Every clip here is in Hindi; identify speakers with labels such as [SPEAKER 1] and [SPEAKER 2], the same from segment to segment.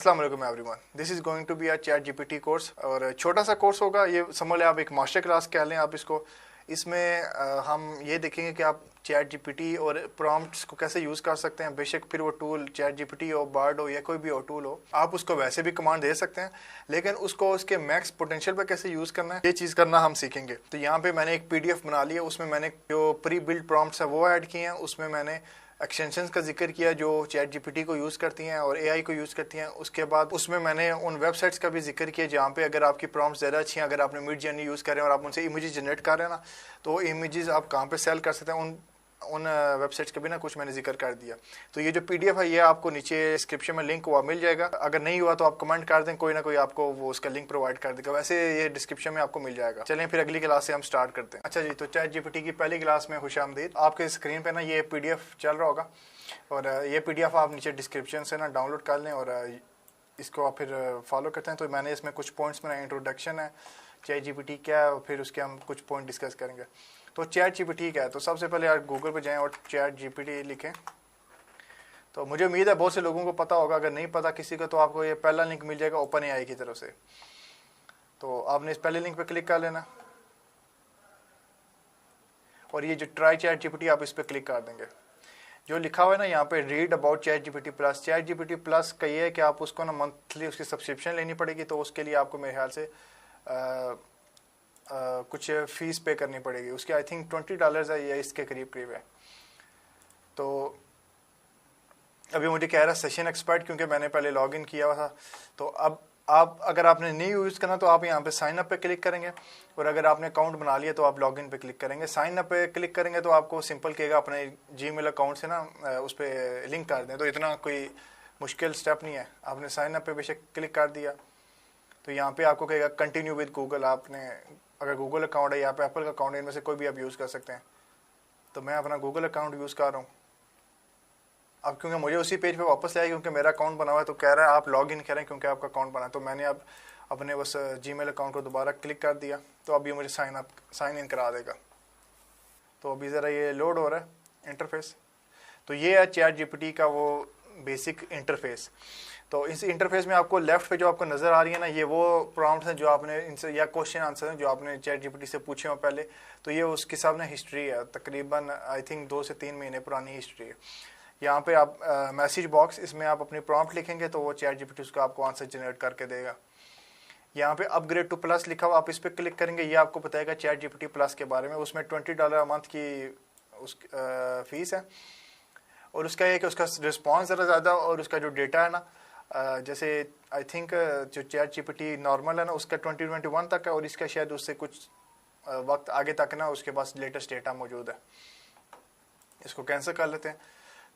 [SPEAKER 1] अस्सलाम वालेकुम everyone, this is going to be a chat GPT course और छोटा सा कोर्स होगा। ये समझ लें आप एक मास्टर क्लास कह लें आप इसको। इसमें हम ये देखेंगे कि आप चैट जीपीटी और प्रॉम्प्ट्स को कैसे यूज़ कर सकते हैं। बेशक फिर वो टूल चैट जीपीटी हो, बार्ड हो या कोई भी हो टूल हो, आप उसको वैसे भी कमांड दे सकते हैं, लेकिन उसको उसके मैक्स पोटेंशियल पे कैसे यूज़ करना है ये चीज़ करना हम सीखेंगे। तो यहाँ पे मैंने एक पीडीएफ बना ली है, उसमें मैंने जो प्री बिल्ड प्रॉम्प्ट्स है वो ऐड किए हैं। उसमें मैंने एक्सटेंशंस का जिक्र किया जो चैट जीपीटी को यूज़ करती हैं और एआई को यूज़ करती हैं। उसके बाद उसमें मैंने उन वेबसाइट्स का भी जिक्र किया जहाँ पे अगर आपकी प्रॉम्प्ट्स ज़्यादा अच्छी हैं, अगर आपने मिड जर्नी यूज़ कर रहे हैं और आप उनसे इमेजेस जनरेट कर रहे हैं ना, तो इमेजेस आप कहाँ पे सेल कर सकते हैं, उन वेबसाइट्स का भी ना कुछ मैंने जिक्र कर दिया। तो ये जो पीडीएफ है ये आपको नीचे डिस्क्रिप्शन में लिंक हुआ मिल जाएगा। अगर नहीं हुआ तो आप कमेंट कर दें, कोई ना कोई आपको वो उसका लिंक प्रोवाइड कर देगा। वैसे ये डिस्क्रिप्शन में आपको मिल जाएगा। चलें फिर अगली क्लास से हम स्टार्ट करते हैं। अच्छा जी, तो चैट जीपीटी की पहली क्लास में खुशामदीद। आपके स्क्रीन पे ना ये पीडीएफ चल रहा होगा और ये पीडीएफ आप नीचे डिस्क्रिप्शन से ना डाउनलोड कर लें और इसको आप फिर फॉलो करते हैं। तो मैंने इसमें कुछ पॉइंट्स बनाए, इंट्रोडक्शन है, चैट जीपीटी क्या है और फिर उसके हम कुछ पॉइंट डिस्कस करेंगे। तो चैट जीपीटी क्या है, तो सबसे पहले आप गूगल पे जाएं और चैट जीपीटी लिखें। तो मुझे उम्मीद है बहुत से लोगों को पता होगा, अगर नहीं पता किसी को तो आपको ये पहला लिंक मिल जाएगा ओपन एआई की तरफ से। तो आपने इस पहले लिंक पे क्लिक कर लेना और ये जो ट्राई चैट जीपीटी आप इस पर क्लिक कर देंगे। जो लिखा हुआ है ना यहाँ पे read about chat GPT plus. Chat GPT plus का ये है कि आप उसको ना मंथली उसकी सब्सक्रिप्शन लेनी पड़ेगी। तो उसके लिए आपको मेरे ख्याल से कुछ फीस पे करनी पड़ेगी। उसके आई थिंक $20 है या इसके करीब करीब है। तो अभी मुझे कह रहा है सेशन एक्सपर्ट, क्योंकि मैंने पहले लॉग इन किया हुआ था। तो अब आप अगर आपने नहीं यूज़ करना तो आप यहाँ पे साइन अप पे क्लिक करेंगे और अगर आपने अकाउंट बना लिया तो आप लॉगिन पे क्लिक करेंगे। साइन अप पे क्लिक करेंगे तो आपको सिंपल कहेगा अपने जीमेल अकाउंट से ना उस पर लिंक कर दें। तो इतना कोई मुश्किल स्टेप नहीं है। आपने साइन अप पे बेशक क्लिक कर दिया तो यहाँ पे आपको कहेगा कंटिन्यू विद गूगल। आपने अगर गूगल अकाउंट है या पे एप्पल का अकाउंट है, इनमें से कोई भी आप यूज़ कर सकते हैं। तो मैं अपना गूगल अकाउंट यूज़ कर रहा हूँ। अब क्योंकि मुझे उसी पेज पे वापस आया क्योंकि मेरा अकाउंट बना हुआ है, तो कह रहा है आप लॉग इन करें क्योंकि आपका अकाउंट बना है। तो मैंने अब अपने बस जीमेल अकाउंट को दोबारा क्लिक कर दिया तो अब ये मुझे साइन इन करा देगा। तो अभी ज़रा ये लोड हो रहा है इंटरफेस। तो ये है चैट जीपीटी का वो बेसिक इंटरफेस। तो इस इंटरफेस में आपको लेफ्ट पे जो आपको नज़र आ रही है ना, ये वो प्रॉम्प्ट्स हैं जो आपने इनसे या क्वेश्चन आंसर हैं जो आपने चैट जीपीटी से पूछे हो पहले। तो ये उसके सामने हिस्ट्री है, तकरीबन आई थिंक 2 से 3 महीने पुरानी हिस्ट्री है। यहाँ पे आप मैसेज बॉक्स, इसमें आप अपनी प्रॉम्प्ट लिखेंगे तो वो चैट जीपीटी उसका आपको आंसर जनरेट करके देगा। यहाँ पे अपग्रेड टू प्लस लिखा हुआ, आप इस पर क्लिक करेंगे, ये आपको बताएगा चैट जीपीटी प्लस के बारे में। उसमें $20 मंथ की उस फीस है और उसका ये कि उसका रिस्पॉन्स ज़रा ज़्यादा और उसका जो डेटा है ना, जैसे आई थिंक जो चैट जीपीटी नॉर्मल है ना उसका 2021 तक है और इसका शायद उससे कुछ वक्त आगे तक ना उसके पास लेटेस्ट डेटा मौजूद है। इसको कैंसिल कर लेते हैं।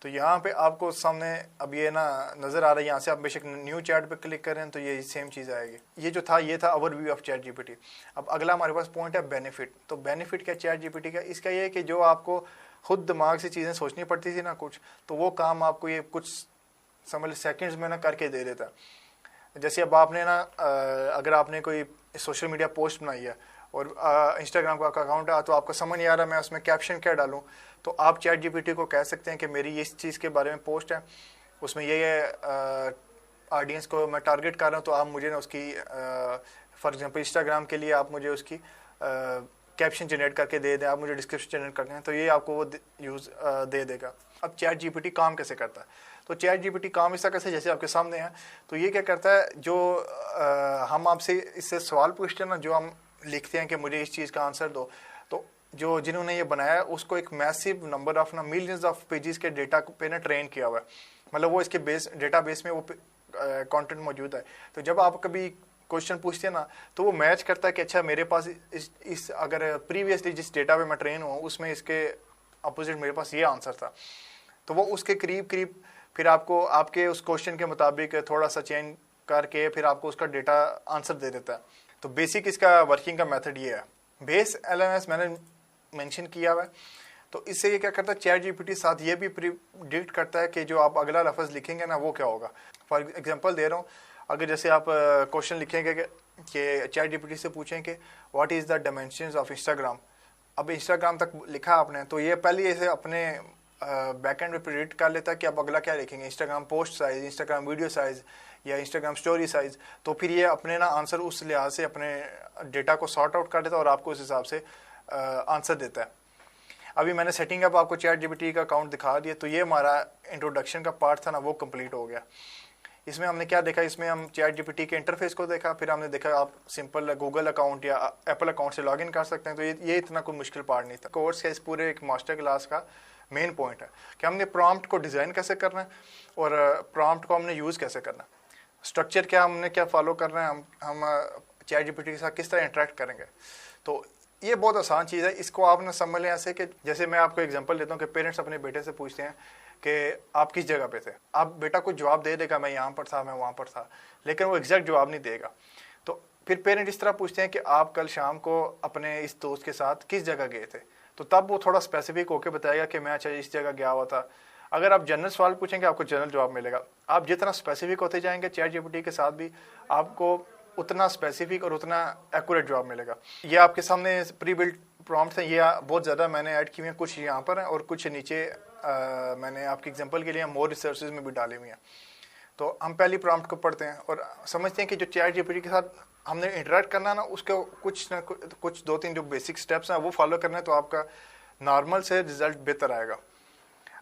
[SPEAKER 1] तो यहाँ पे आपको सामने अब ये ना नज़र आ रहा है, यहाँ से आप बेशक न्यू चैट पे क्लिक करें तो ये सेम चीज़ आएगी। ये जो था ये था ओवरव्यू ऑफ चैट जीपीटी। अब अगला हमारे पास पॉइंट है बेनिफिट। तो बेनिफिट क्या चैट जीपीटी का, इसका ये है कि जो आपको खुद दिमाग से चीज़ें सोचनी पड़ती थी ना कुछ, तो वो काम आपको ये कुछ समझ सेकंड्स में ना करके दे देता है। जैसे अब आपने ना अगर आपने कोई सोशल मीडिया पोस्ट बनाई है और इंस्टाग्राम का अकाउंट है तो आपको समझ नहीं आ रहा मैं उसमें कैप्शन क्या डालूं, तो आप चैट जीपीटी को कह सकते हैं कि मेरी इस चीज़ के बारे में पोस्ट है, उसमें ये ऑडियंस को मैं टारगेट कर रहा हूँ, तो आप मुझे ना उसकी फॉर एग्जांपल इंस्टाग्राम के लिए आप मुझे उसकी कैप्शन जनरेट करके दे दें, आप मुझे डिस्क्रिप्शन जनरेट करते हैं, तो ये आपको वो यूज़ दे देगा। अब चैट जीपीटी काम कैसे करता है, तो चैट जीपीटी काम ऐसा कैसे जैसे आपके सामने है। तो ये क्या करता है, जो हम आपसे इससे सवाल पूछते हैं ना, जो हम लिखते हैं कि मुझे इस चीज़ का आंसर दो, तो जो जिन्होंने ये बनाया है उसको एक मैसिव नंबर ऑफ ना मिलियंस ऑफ पेजेस के डेटा पे ना ट्रेन किया हुआ है। मतलब वो इसके डेटा बेस में वो कंटेंट मौजूद है। तो जब आप कभी क्वेश्चन पूछते हैं ना तो वो मैच करता है कि अच्छा मेरे पास इस अगर प्रीवियसली जिस डेटा पे मैं ट्रेन हुआ उसमें इसके अपोजिट मेरे पास ये आंसर था, तो वो उसके करीब करीब फिर आपको आपके उस क्वेश्चन के मुताबिक थोड़ा सा चेंज करके फिर आपको उसका डेटा आंसर दे देता है। तो बेसिक इसका वर्किंग का मेथड ये है। बेस एलएमएस मैंने मेंशन किया हुआ है। तो इससे ये क्या करता है, चैट जीपीटी साथ ये भी प्रिडिक्ट करता है कि जो आप अगला लफ्ज़ लिखेंगे ना वो क्या होगा। फॉर एग्जांपल दे रहा हूँ, अगर जैसे आप क्वेश्चन लिखेंगे कि चैट जीपीटी से पूछें कि what is the dimensions of Instagram, अब इंस्टाग्राम तक लिखा आपने, तो ये पहले ऐसे अपने बैकएंड में प्रिडिक्ट कर लेता है कि आप अगला क्या लिखेंगे, Instagram post size, Instagram video size या इंस्टाग्राम स्टोरी साइज। तो फिर ये अपने ना आंसर उस लिहाज से अपने डेटा को सॉर्ट आउट कर देता है और आपको उस हिसाब से आंसर देता है। अभी मैंने सेटिंग अप आपको चैट जीपीटी का अकाउंट दिखा दिया, तो ये हमारा इंट्रोडक्शन का पार्ट था ना, वो कंप्लीट हो गया। इसमें हमने क्या देखा, इसमें हम चैट जीपीटी के इंटरफेस को देखा, फिर हमने देखा आप सिंपल गूगल अकाउंट या एप्पल अकाउंट से लॉगिन कर सकते हैं। तो ये इतना कोई मुश्किल पार्ट नहीं था। कोर्स का इस पूरे एक मास्टर क्लास का मेन पॉइंट है कि हमने प्रॉम्प्ट को डिज़ाइन कैसे करना है और प्रॉम्प्ट को हमने यूज़ कैसे करना है, स्ट्रक्चर क्या हमने क्या फॉलो करना है, हम चैट जीपीटी के साथ किस तरह इंटरेक्ट करेंगे। तो ये बहुत आसान चीज़ है, इसको आप ना समझ लें ऐसे कि जैसे मैं आपको एग्जांपल देता हूँ कि पेरेंट्स अपने बेटे से पूछते हैं कि आप किस जगह पे थे। आप बेटा कुछ जवाब दे देगा, मैं यहाँ पर था, मैं वहाँ पर था, लेकिन वो एग्जैक्ट जवाब नहीं देगा। तो फिर पेरेंट इस तरह पूछते हैं कि आप कल शाम को अपने इस दोस्त के साथ किस जगह गए थे, तो तब वो थोड़ा स्पेसिफिक होकर बताएगा कि मैं अच्छा इस जगह गया हुआ था। अगर आप जनरल सवाल पूछेंगे आपको जनरल जवाब मिलेगा। आप जितना स्पेसिफिक होते जाएंगे चैट जीपीटी के साथ भी आपको उतना स्पेसिफिक और उतना एक्यूरेट जवाब मिलेगा। ये आपके सामने प्री बिल्ट प्रॉम्प्ट्स हैं, ये बहुत ज़्यादा मैंने ऐड किए हैं, कुछ यहाँ पर हैं और कुछ नीचे मैंने आपके एग्जांपल के लिए मोर रिसोर्सेज में भी डाली हुई हैं। तो हम पहली प्रॉम्प्ट को पढ़ते हैं और समझते हैं कि जो चैट जीपीटी के साथ हमने इंटरेक्ट करना है ना, उसके कुछ दो तीन जो बेसिक स्टेप्स हैं वो फॉलो करना है, तो आपका नॉर्मल से रिजल्ट बेहतर आएगा।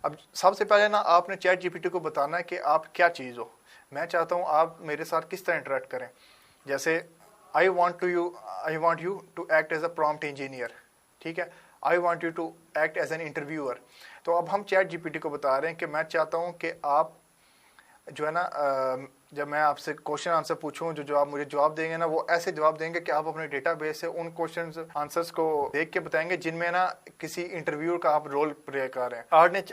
[SPEAKER 1] अब सबसे पहले ना आपने चैट जीपीटी को बताना है कि आप क्या चीज़ हो। मैं चाहता हूँ आप मेरे साथ किस तरह इंटरेक्ट करें। जैसे I want you to act as a prompt engineer, ठीक है, I want you to act as an interviewer. तो अब हम चैट जीपीटी को बता रहे हैं कि मैं चाहता हूँ कि आप जो है ना जब मैं आपसे क्वेश्चन आंसर पूछूं, जो आप मुझे जवाब देंगे ना, वो ऐसे जवाब देंगे कि आप अपने डेटाबेस से उन क्वेश्चन आंसर्स को देख के बताएंगे जिनमें ना किसी इंटरव्यूअर का आप रोल प्ले कर रहे हैं।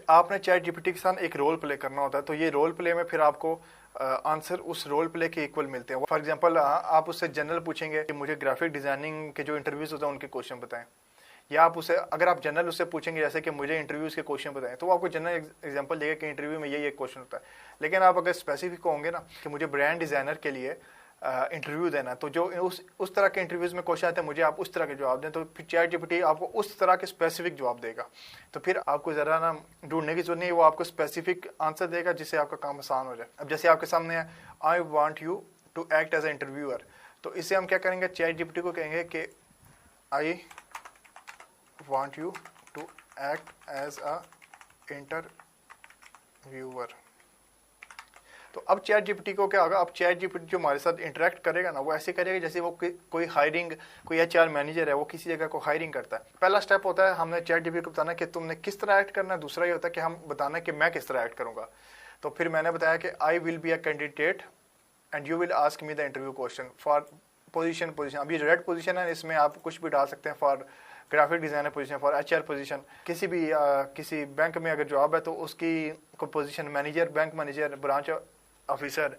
[SPEAKER 1] आपने चैट जीपीटी के साथ एक रोल प्ले करना होता है, तो ये रोल प्ले में फिर आपको आंसर उस रोल प्ले के इक्वल मिलते हैं। फॉर एग्जांपल आप उससे जनरल पूछेंगे कि मुझे ग्राफिक डिजाइनिंग के जो इंटरव्यूज होते हैं उनके क्वेश्चन बताएं, या आप उसे अगर आप जनरल उससे पूछेंगे जैसे कि मुझे इंटरव्यूज के क्वेश्चन बताएं, तो वो आपको जनरल एग्जांपल देगा कि इंटरव्यू में ये क्वेश्चन होता है। लेकिन आप अगर स्पेसिफिक होंगे ना कि मुझे ब्रांड डिज़ाइनर के लिए इंटरव्यू देना, तो जो उस तरह के इंटरव्यूज में क्वेश्चन आते हैं मुझे आप उस तरह के जवाब दें, तो फिर चैट जीपीटी आपको उस तरह के स्पेसिफिक जवाब देगा। तो फिर आपको ज़रा ना ढूंढने की जरूरत नहीं है, वो आपको स्पेसिफिक आंसर देगा जिससे आपका काम आसान हो जाए। अब जैसे आपके सामने है I want you to act as a interviewer, तो इससे हम क्या करेंगे, चैट जीपीटी को कहेंगे कि आई want you to act as a interviewer। तो अब चैट जीपीटी को क्या होगा, अब चैट जीपीटी जो हमारे साथ इंटरेक्ट करेगा ना, वो ऐसे करेगा जैसे वो कोई हायरिंग, कोई एचआर मैनेजर है, वो किसी जगह को हायरिंग करता है। पहला स्टेप होता है हमने चैट जीपीटी को बताना कि तुमने किस तरह एक्ट करना है, दूसरा ये होता है कि हम बताना कि मैं किस तरह एक्ट करूंगा। तो फिर मैंने बताया कि I will be a candidate and you will ask me the interview question for position. अभी रेड पोजीशन है, इसमें आप कुछ भी डाल सकते हैं, for graphic designer position, for HR position. किसी बैंक में अगर जॉब है तो उसकी को position manager, bank manager, branch officer,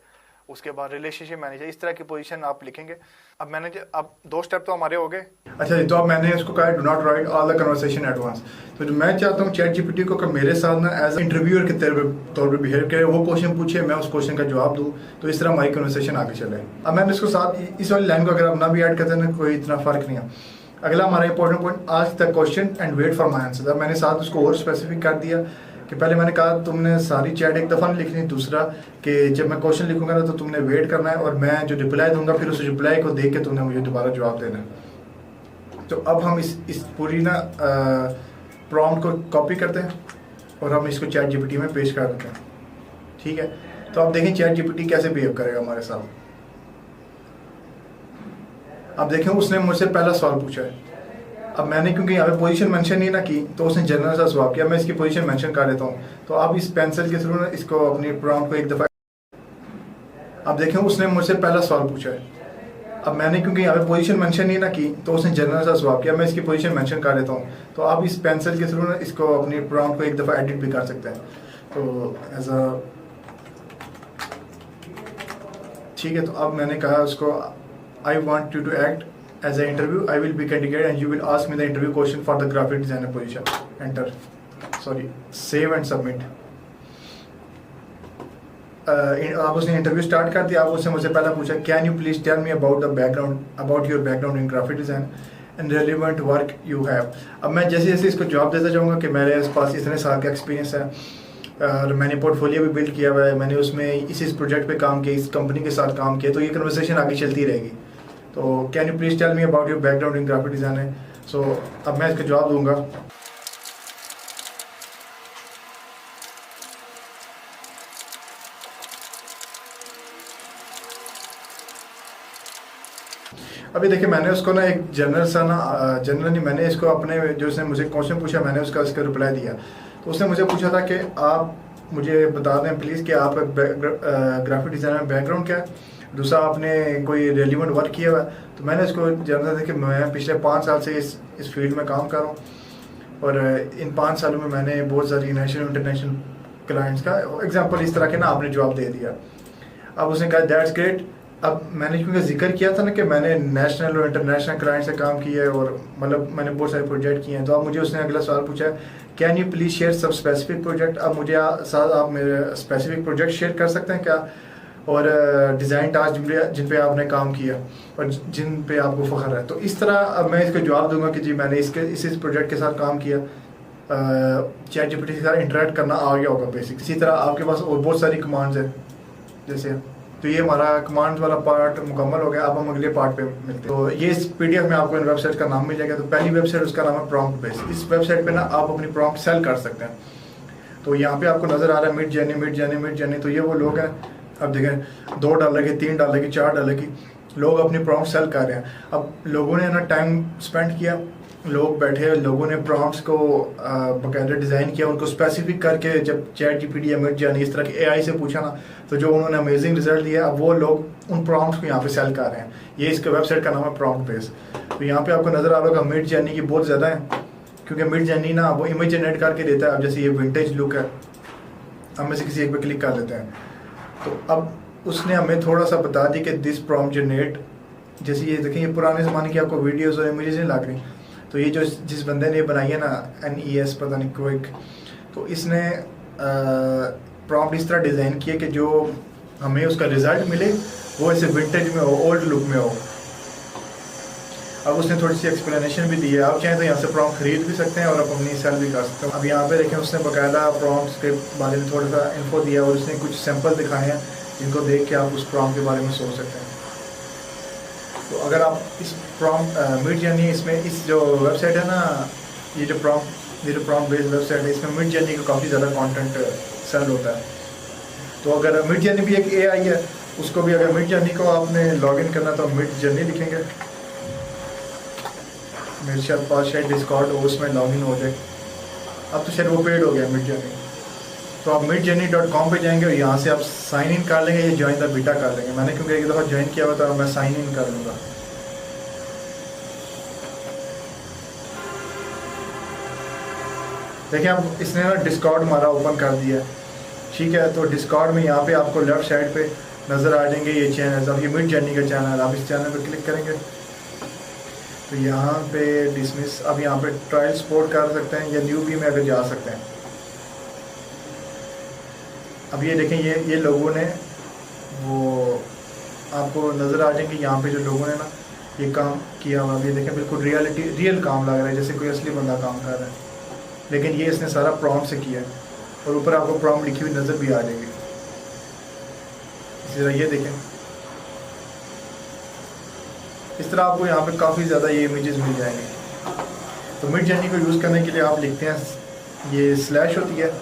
[SPEAKER 1] उसके बाद रिलेशनशिप मैनेजर, इस तरह की पोजीशन आप लिखेंगे। अब 2 स्टेप तो हमारे हो गए। अच्छा जी, तो अब मैंने इसको कहा do not write all the conversation at once. तो जो मैं चाहता हूँ चैट जीपीटी को कि मेरे साथ ना एज इंटरव्यूअर के तौर पर बिहेव करे, वो क्वेश्चन पूछे, मैं उस क्वेश्चन का जवाब दूँ, तो इस तरह हमारी कन्वर्सेशन आगे चले। अब मैंने इसको साथ इस वाली लाइन को अगर आप ना भी ऐड करते हैं कोई इतना फ़र्क नहीं है। अगला हमारा important point, ask the question and wait for my answer. अब मैंने साथ उसको और स्पेसिफिक कर दिया कि पहले मैंने कहा तुमने सारी चैट एक दफ़ा नहीं लिखनी, दूसरा कि जब मैं क्वेश्चन लिखूंगा ना तो तुमने वेट करना है और मैं जो रिप्लाई दूंगा फिर उस रिप्लाई को देख के तुमने मुझे दोबारा जवाब देना है। तो अब हम इस पूरी ना प्रॉम्प्ट को कॉपी करते हैं और हम इसको चैट जीपीटी में पेश कर देते हैं, ठीक है। तो अब देखें चैट जीपीटी कैसे बिहेव करेगा हमारे साथ। अब देखें उसने मुझसे पहला सवाल पूछा है। अब मैंने क्योंकि यहाँ पे पोजीशन मेंशन नहीं ना की, तो उसने जनरल सा सवाल किया, मैं इसकी पोजीशन मेंशन कर देता हूँ। तो आप इस पेंसिल के थ्रू ना इसको अपनी प्रॉम्प्ट को एक दफ़ा, अब देखें उसने मुझसे पहला सवाल पूछा है। अब मैंने क्योंकि यहाँ पे पोजीशन मेंशन नहीं ना की, तो उसने जनरल सा सवाल किया, मैं इसकी पोजीशन मेंशन कर देता हूँ। तो आप इस पेंसिल के थ्रू ना इसको अपनी प्रॉम्प्ट को एक दफ़ा एडिट भी कर सकते हैं। तो एज अ ठीक है, तो अब मैंने कहा उसको I want you to act as an interview. I will be candidate and you will ask me the interview question for the graphic designer position. Enter. Sorry. Save and submit. आप उसने इंटरव्यू स्टार्ट कर दिया। आप उसने मुझसे पहला पूछा can you please tell me about the background, about your background in graphic design and relevant work you have. अब मैं जैसे जैसे इसको जवाब देता जाऊँगा कि मेरे पास इतने साल का एक्सपीरियंस है और मैंने पोर्टफोलियो भी बिल्ड किया हुआ है, मैंने उसमें इस प्रोजेक्ट पे काम किया, इस कंपनी के साथ काम किया, तो ये कन्वर्सेशन आगे चलती रहेगी। तो can you please tell me about your background in graphic design. So अब मैं इसका जवाब दूंगा। अभी देखिए मैंने उसको ना एक जनरली मैंने इसको अपने जो उसने मुझे क्वेश्चन पूछा मैंने उसका रिप्लाई दिया। तो उसने मुझे पूछा था कि आप मुझे बता दें प्लीज़ कि आप ग्राफिक डिज़ाइनर में बैकग्राउंड क्या है, दूसरा आपने कोई रेलिवेंट वर्क किया हुआ है। तो मैंने उसको जानना था कि मैं पिछले 5 साल से इस फील्ड में काम कर रहा हूँ और इन 5 सालों में मैंने बहुत सारी नेशनल इंटरनेशनल क्लाइंट्स का एग्जांपल इस तरह के ना आपने जवाब दे दिया। अब उसने कहा दैट्स ग्रेट। अब मैंने क्योंकि जिक्र किया था ना कि मैंने नेशनल और इंटरनेशनल क्लाइंट से काम किया है और मतलब मैंने बहुत सारे प्रोजेक्ट किए हैं, तो अब मुझे उसने अगला सवाल पूछा है कैन यू प्लीज़ शेयर सब स्पेसिफिक प्रोजेक्ट। अब मुझे साथ आप मेरे स्पेसिफिक प्रोजेक्ट शेयर कर सकते हैं क्या, और डिज़ाइन टास्क जिन पे आपने काम किया और जिन पे आपको फ़ख्र है। तो इस तरह अब मैं इसको जवाब दूंगा कि जी मैंने इस प्रोजेक्ट के साथ काम किया, चैट जीपीटी के साथ इंटरेक्ट करना आ गया होगा बेसिक। इसी तरह आपके पास और बहुत सारी कमांड्स हैं जैसे, तो ये हमारा कमांड वाला पार्ट मुकम्मल हो गया। अब हम अगले पार्ट पे मिलते हैं। तो ये इस पीडीएफ में आपको इन वेबसाइट का नाम मिल जाएगा। तो पहली वेबसाइट उसका नाम है प्रॉम्प्ट बेस। इस वेबसाइट पे ना आप अपनी प्रॉम्प्ट सेल कर सकते हैं। तो यहाँ पे आपको नज़र आ रहा है मिड जर्नी। तो ये वो लोग हैं, अब देखें $2 की, $3 की, $4 की लोग अपनी प्रॉम्प्ट सेल कर रहे हैं। अब लोगों ने ना टाइम स्पेंड किया, लोग बैठे, लोगों ने प्रॉम्प्ट्स को बाकायदा डिज़ाइन किया, उनको स्पेसिफिक करके जब चैट जीपीटी या मिड जर्नी इस तरह के एआई से पूछा ना, तो जो उन्होंने अमेजिंग रिजल्ट दिया, अब वो लोग उन प्रॉम्प्ट्स को यहाँ पे सेल कर रहे हैं। ये इसके वेबसाइट का नाम है प्रॉम्प्ट बेस। तो यहाँ पे आपको नज़र आ रहा होगा मिड जर्नी की बहुत ज़्यादा है, क्योंकि मिड जर्नी ना वो इमेज जनरेट करके देता है। अब जैसे ये विंटेज लुक है, हम में से किसी एक पे क्लिक कर देते हैं, तो अब उसने हमें थोड़ा सा बता दी कि दिस प्रॉम्प्ट जनरेट, जैसे ये देखें ये पुराने ज़माने की आपको वीडियोस और इमेजेस नहीं लग रही। तो ये जो जिस बंदे ने बनाई है ना NES पता नहीं क्विक, तो इसने प्रॉम्प्ट इस तरह डिज़ाइन किया कि जो हमें उसका रिज़ल्ट मिले वो ऐसे विंटेज में हो, ओल्ड लुक में हो। अब उसने थोड़ी सी एक्सप्लेनेशन भी दी है, आप चाहें तो यहाँ से प्रॉम्प्ट खरीद भी सकते हैं और आप अपनी सेल भी कर सकते हैं। अब यहाँ पे देखें उसने बाकायदा प्रॉम्प्ट्स के बारे में थोड़ा सा इन्फो दिया और उसने कुछ सैंपल दिखाए हैं जिनको देख के आप उस प्रॉम्प्ट के बारे में सोच सकते हैं। तो अगर आप इस प्रॉम्प्ट मिड जर्नी, इसमें इस जो वेबसाइट है ना, ये जो प्रॉम्प्ट बेस्ड वेबसाइट है, इसमें मिड जर्नी का काफ़ी ज़्यादा कंटेंट सेल होता है। तो अगर मिड जर्नी भी एक AI है, उसको भी अगर मिड जर्नी को आपने लॉगिन करना तो मिड जर्नी लिखेंगे, मेरे शायद पास शायद डिस्कॉर्ड हो, उसमें लॉगिन हो जाए। अब तो शायद वो पेड हो गया मिड जर्नी। तो आप midjourney.com पे जाएंगे और यहाँ से आप साइन इन कर लेंगे या ज्वाइन द बीटा कर लेंगे। मैंने क्योंकि एक दफ़ा ज्वाइन किया हुआ था, मैं साइन इन कर लूँगा। देखिए अब इसने ना डिस्कॉर्ड हमारा ओपन कर दिया, ठीक है। तो डिस्कॉर्ड में यहाँ पे आपको लेफ्ट साइड पे नज़र आ जाएंगे ये चैनल। अब ये मिड जर्नी का चैनल, आप इस चैनल पे क्लिक करेंगे तो यहाँ पे डिसमिस, अब यहाँ पे ट्रायल सपोर्ट कर सकते हैं या न्यूबी में अगर जा सकते हैं। अब ये देखें ये लोगों ने वो आपको नज़र आ जाएंगे यहाँ पे जो लोगों ने ना ये काम किया हुआ। ये देखें बिल्कुल रियल काम लग रहा है, जैसे कोई असली बंदा काम कर रहा है, लेकिन ये इसने सारा प्रॉम्प्ट से किया है और ऊपर आपको प्रॉम्प्ट लिखी हुई नज़र भी आ जाएगी। इसी तरह ये देखें, इस तरह आपको यहाँ पे काफ़ी ज़्यादा ये इमेजेस मिल जाएंगे। तो मिड जर्नी को यूज़ करने के लिए आप लिखते हैं, ये स्लैश होती है,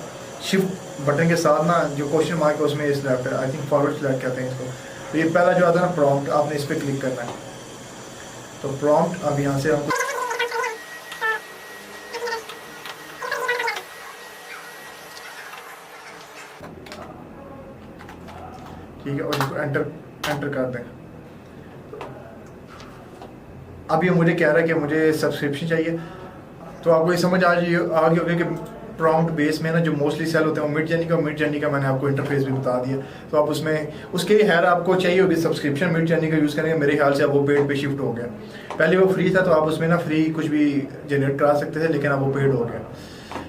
[SPEAKER 1] शिफ्ट बटन के साथ ना जो क्वेश्चन मार्क है उसमें स्लैश है, आई थिंक फॉरवर्ड स्लैश कहते हैं इसको। तो ये पहला जो आता है ना प्रॉम्प्ट, आपने इस पर क्लिक करना है। तो प्रॉम्प्ट अब यहाँ से हमको ठीक है और इसको एंटर कर दें। अब ये मुझे कह रहा है कि मुझे सब्सक्रिप्शन चाहिए। तो आपको ये समझ आ गई होगी कि प्रॉम्प्ट बेस में ना जो मोस्टली सेल होते हैं वो मिड जर्नी का मैंने आपको इंटरफेस भी बता दिया। तो आप उसमें उसके खैर आपको चाहिए होगी सब्सक्रिप्शन मिड जर्नी का यूज़ करेंगे। मेरे ख्याल से अब वो पेड पे शिफ्ट हो गया। पहले वो फ्री था तो आप उसमें ना फ्री कुछ भी जनरेट करा सकते थे, लेकिन अब वो पेड हो गया।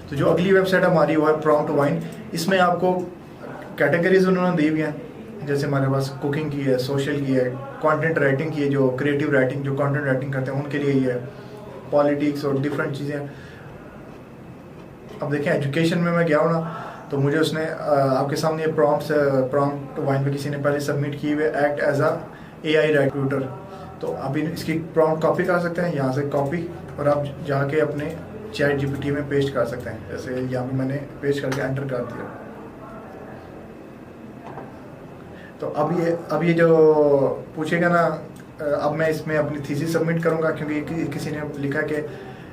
[SPEAKER 1] तो जो अगली वेबसाइट हमारी वो है प्रॉम्प्ट वाइन। इसमें आपको कैटेगरीज उन्होंने दी हुई हैं, जैसे हमारे पास कुकिंग की है, सोशल की है, कंटेंट राइटिंग की है, जो क्रिएटिव राइटिंग जो कंटेंट राइटिंग करते हैं उनके लिए ये है, पॉलिटिक्स और डिफरेंट चीज़ें। अब देखें एजुकेशन में मैं गया हूँ ना, तो मुझे उसने आपके सामने ये प्रॉम्प्ट वाइन पे किसी ने पहले सबमिट की हुई, act as a AI recruiter. तो अभी इसकी प्रॉम्प्ट कॉपी कर सकते हैं, यहाँ से कॉपी, और आप जाके अपने चैट GPT में पेस्ट कर सकते हैं। जैसे यहाँ पे मैंने पेस्ट करके एंटर कर दिया। तो अब ये जो पूछेगा ना, अब मैं इसमें अपनी थीसिस सबमिट करूँगा, क्योंकि किसी ने लिखा कि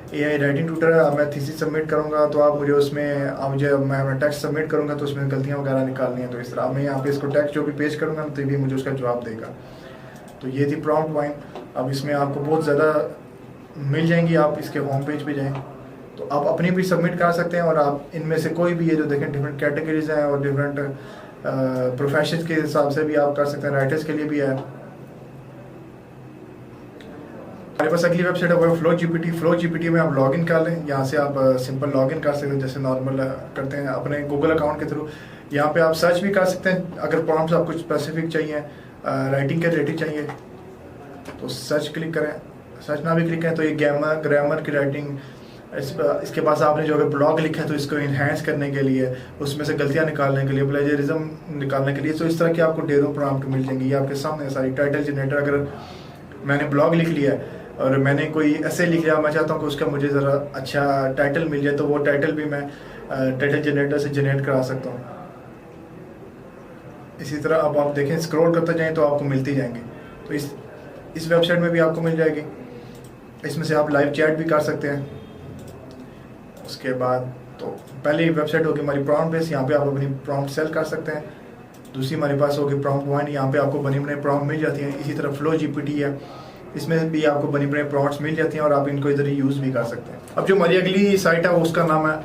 [SPEAKER 1] AI राइटिंग ट्यूटर है। अब मैं थीसिस सबमिट करूँगा, तो आप मुझे उसमें, अब मुझे मैं अपना टेक्स्ट सबमिट करूँगा तो उसमें गलतियाँ वगैरह निकालनी है। तो इस तरह मैं यहाँ पे इसको टेक्स्ट जो भी पेश करूँगा तो भी मुझे उसका जवाब देगा। तो ये थी प्रॉम्प्ट वाइन। अब इसमें आपको बहुत ज़्यादा मिल जाएंगी, आप इसके होम पेज पे जाएँ तो आप अपनी भी सबमिट कर सकते हैं। और आप इनमें से कोई भी, ये जो देखें डिफरेंट कैटेगरीज हैं और डिफरेंट प्रोफेशन के हिसाब से भी आप कर सकते हैं। राइटर्स के लिए भी है। हमारे पास अगली वेबसाइट है वो फ्लो जीपीटी में आप लॉगिन कर लें। यहाँ से आप सिंपल लॉगिन कर सकते हैं जैसे नॉर्मल करते हैं अपने गूगल अकाउंट के थ्रू। यहाँ पे आप सर्च भी कर सकते हैं अगर प्रॉम्प्ट्स आपको स्पेसिफिक चाहिए, राइटिंग के रिलेटेड चाहिए तो सर्च क्लिक करें। सर्च ना भी क्लिक करें तो ये ग्रामर की राइटिंग, इसके पास आपने जो अगर ब्लॉग लिखा है तो इसको इन्हेंस करने के लिए, उसमें से गलतियाँ निकालने के लिए, प्लेजरिज्म निकालने के लिए, तो इस तरह की आपको ढेरों प्रॉम्प्ट मिल जाएंगी। ये आपके सामने सारी टाइटल जनरेटर, अगर मैंने ब्लॉग लिख लिया है और मैंने कोई ऐसे लिख लिया, मैं चाहता हूँ कि उसका मुझे ज़रा अच्छा टाइटल मिल जाए, तो वो टाइटल भी मैं टाइटल जनरेटर से जनरेट करा सकता हूँ। इसी तरह अब आप देखें स्क्रॉल करते जाएं तो आपको मिलती जाएंगी। तो इस वेबसाइट में भी आपको मिल जाएगी। इसमें से आप लाइव चैट भी कर सकते हैं। उसके बाद तो पहली वेबसाइट होगी हमारी प्रॉम्प्ट बेस, यहाँ पे आप अपनी प्रॉम्प्ट सेल कर सकते हैं। दूसरी हमारे पास होगी प्रॉम्प्ट वाइन, यहाँ पे आपको बनी बनाई प्रॉम्प्ट मिल जाती हैं। इसी तरह फ्लो जीपीटी है, इसमें भी आपको बनी बनाई प्रॉम्प्ट्स मिल जाती हैं और आप इनको इधर यूज़ भी कर सकते हैं। अब जो हमारी अगली साइट है उसका नाम है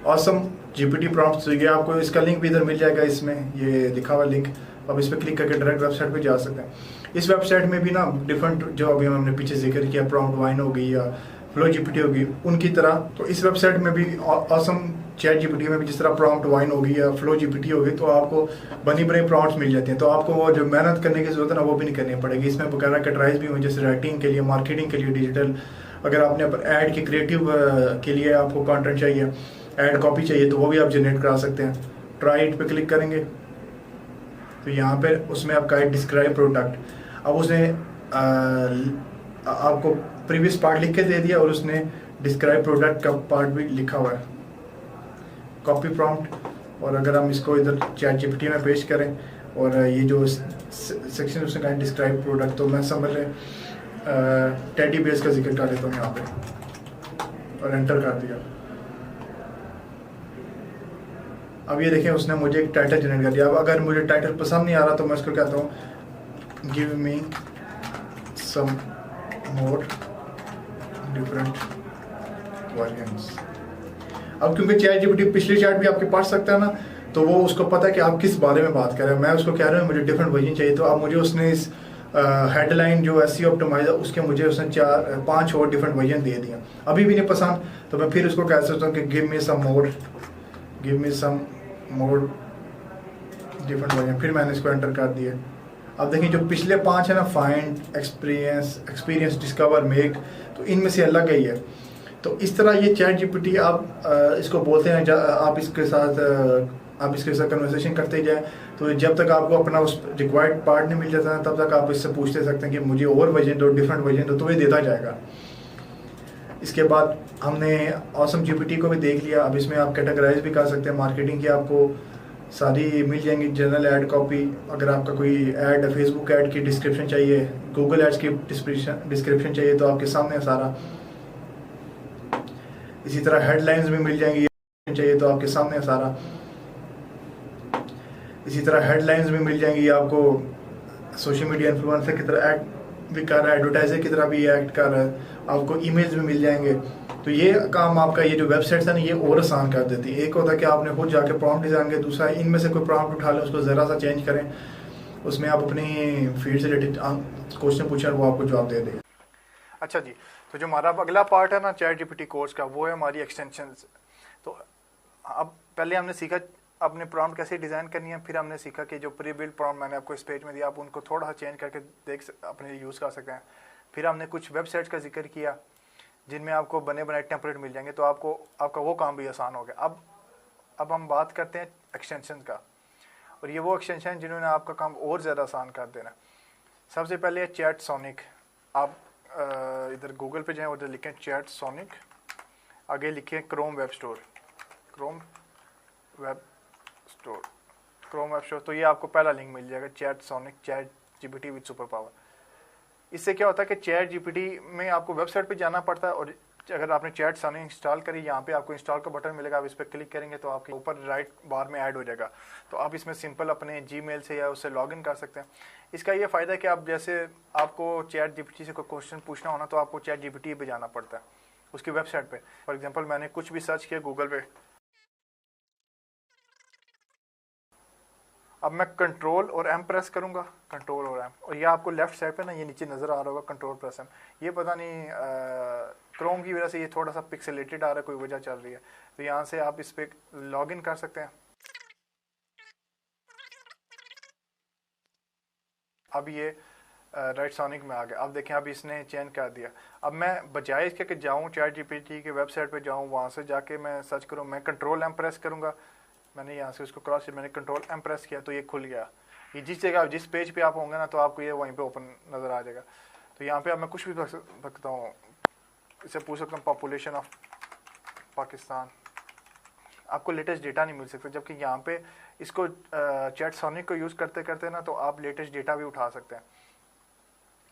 [SPEAKER 1] ऑसम जीपीटी प्रॉम्प्ट्स। तो ये आपको इसका लिंक भी इधर मिल जाएगा, इसमें ये लिखा हुआ लिंक, अब इस पर क्लिक करके डायरेक्ट वेबसाइट पे जा सकते हैं। इस वेबसाइट में भी ना डिफरेंट, जो अभी हमने पीछे जिक्र किया प्रॉम्प्ट वाइन हो गई या फ्लो जीपीटी होगी उनकी तरह, तो इस वेबसाइट में भी ऑसम चैट जीपीटी में भी जिस तरह प्रॉम्प्ट वाइन होगी या फ्लो जीपीटी होगी तो आपको बनी बनी प्रॉम्प्ट्स मिल जाती हैं। तो आपको वो जो मेहनत करने की जरूरत है ना वो भी नहीं करनी पड़ेगी। इसमें वगैरह कैटेगराइज भी हुई, जैसे राइटिंग के लिए, मार्केटिंग के लिए, डिजिटल, अगर आपने ऐड के क्रिएटिव के लिए आपको कंटेंट चाहिए, ऐड कॉपी चाहिए, तो वो भी आप जनरेट करा सकते हैं। ट्राई इट पे क्लिक करेंगे तो यहाँ पे उसमें आपका है डिस्क्राइब प्रोडक्ट। अब उसने आपको प्रीवियस पार्ट लिख के दे दिया और उसने डिस्क्राइब प्रोडक्ट का पार्ट भी लिखा हुआ है, कॉपी प्रॉम्प्ट। और अगर हम इसको इधर चैट जीपीटी में पेश करें और ये जो सेक्शन उसने कहा डिस्क्राइब प्रोडक्ट, तो मैं समझ रहे टेडी बेस का जिक्र कर देता हूँ यहाँ पे और एंटर कर दिया। अब ये देखें उसने मुझे एक टाइटल जनरेट कर दिया। अब अगर मुझे टाइटल पसंद नहीं आ रहा तो मैं उसको कहता हूँ गिव मी सम मोर डिफरेंट वेरिएंट्स। अब क्योंकि चैट जीपीटी पिछली चैट भी आपके पढ़ सकता है ना, तो वो उसको पता है कि आप किस बारे में बात कर रहे हैं। मैं उसको कह रहा हूँ मुझे डिफरेंट वर्जन चाहिए, तो अब मुझे उसने इस हेडलाइन जो एसईओ ऑप्टिमाइजर उसके मुझे उसने 4-5 और डिफरेंट वर्जन दे दिया। अभी भी नहीं पसंद तो मैं फिर उसको कह सकता हूँ कि गिव मी सम मोर डिफरेंट वर्जन। फिर मैंने इसको एंटर कर दिया। अब देखिए जो पिछले 5 है ना, फाइंड, एक्सपीरियंस, डिस्कवर, मेक, तो इनमें से अलग है ये। तो इस तरह ये चैट जीपीटी आप इसको बोलते हैं, आप इसके साथ कन्वर्सेशन करते जाएं, तो जब तक आपको अपना उस रिक्वायर्ड पार्ट नहीं मिल जाता है तब तक आप इससे पूछते सकते हैं कि मुझे और वर्जन दो, डिफरेंट वर्जन दो, तो ये देता जाएगा। इसके बाद हमने ऑसम जीपीटी को भी देख लिया। अब इसमें आप कैटेगराइज भी कर सकते हैं। मार्केटिंग की आपको सारी मिल जाएंगी, जनरल ऐड कॉपी, अगर आपका कोई ऐड है, फेसबुक ऐड की डिस्क्रिप्शन चाहिए, गूगल एड्स की डिस्क्रिप्शन चाहिए, तो आपके सामने सारा। इसी तरह हेडलाइंस भी मिल जाएंगी, चाहिए तो आपके सामने सारा। इसी तरह हेडलाइंस भी मिल जाएंगी आपको, सोशल मीडिया इन्फ्लुएंसर की तरह एक्ट भी कर रहा है, एडवर्टाइजर की तरह भी एक्ट कर रहा है, आपको ईमेल्स भी मिल जाएंगे। तो ये काम आपका, ये जो वेबसाइट्स है ना, ये और आसान कर देती है। एक होता है कि आपने खुद जाके प्रॉम्प्ट डिजाइन किया, दूसरा इनमें से कोई प्रॉम्प्ट उठा लें, उसको ज़रा सा चेंज करें, उसमें आप अपनी फील्ड से रिलेटेड क्वेश्चन पूछें, वो आपको जवाब दे देगा। अच्छा जी, तो जो हमारा अगला पार्ट है ना चैट जीपीटी कोर्स का, वो है हमारी एक्सटेंशंस। तो अब पहले हमने सीखा अपने प्रॉम्प्ट कैसे डिज़ाइन करनी है, फिर हमने सीखा कि जो प्री बिल्ड प्रॉम्प्ट मैंने आपको इस पेज में दिया, आप उनको थोड़ा सा चेंज करके अपने यूज़ कर सकते हैं। फिर हमने कुछ वेबसाइट्स का जिक्र किया जिनमें आपको बने बनाए टेम्पलेट मिल जाएंगे, तो आपका वो काम भी आसान हो गया। अब हम बात करते हैं एक्सटेंशन का, और ये वो एक्सटेंशन जिन्होंने आपका काम और ज़्यादा आसान कर देना। सबसे पहले है चैट सोनिक। आप इधर गूगल पे जाएं, उधर लिखें चैट सोनिक, आगे लिखें Chrome web store, Chrome web store. तो ये आपको पहला लिंक मिल जाएगा, chat sonic, chat GPT with super power. इससे क्या होता है कि चैट जीपीटी में आपको वेबसाइट पे जाना पड़ता है, और अगर आपने चैट सोनिक इंस्टॉल करी, यहाँ पे आपको इंस्टॉल का बटन मिलेगा, आप इस पर क्लिक करेंगे तो आपके ऊपर राइट बार में ऐड हो जाएगा। तो आप इसमें सिंपल अपने जीमेल से या उससे लॉगिन कर सकते हैं। इसका ये फ़ायदा है कि आप जैसे आपको चैट जीपीटी से कोई क्वेश्चन पूछना होना, तो आपको चैट जीपीटी पे जाना पड़ता है, उसकी वेबसाइट पे। फॉर एग्जांपल मैंने कुछ भी सर्च किया गूगल पे, अब मैं कंट्रोल और एम प्रेस करूंगा, कंट्रोल और एम, और ये आपको लेफ्ट साइड पे ना ये नीचे नज़र आ रहा होगा कंट्रोल प्रेस एम। ये पता नहीं क्रोम की वजह से ये थोड़ा सा पिक्सेलेटेड आ रहा है, कोई वजह चल रही है। तो यहाँ से आप इस पर लॉगिन कर सकते हैं। अब ये राइट सोनिक में आ गया। अब देखें, अब इसने चेंज कर दिया। अब मैं बजाय इसके कि जाऊँ चैट जीपीटी के वेबसाइट पे जाऊँ, वहाँ से जाके मैं सर्च करूँ, मैं कंट्रोल एम प्रेस करूँगा। मैंने यहाँ से उसको क्रॉस, मैंने कंट्रोल एम प्रेस किया तो ये खुल गया। ये जिस जगह जिस पेज पे आप होंगे ना, तो आपको ये वहीं पे ओपन नज़र आ जाएगा। तो यहाँ पे अब मैं कुछ भी रखता हूँ, इसे पूछ सकता हूँ पॉपुलेशन ऑफ पाकिस्तान। आपको लेटेस्ट डेटा नहीं मिल सकता, जबकि यहाँ पे इसको चैट सोनिक को यूज़ करते करते ना, तो आप लेटेस्ट डेटा भी उठा सकते हैं।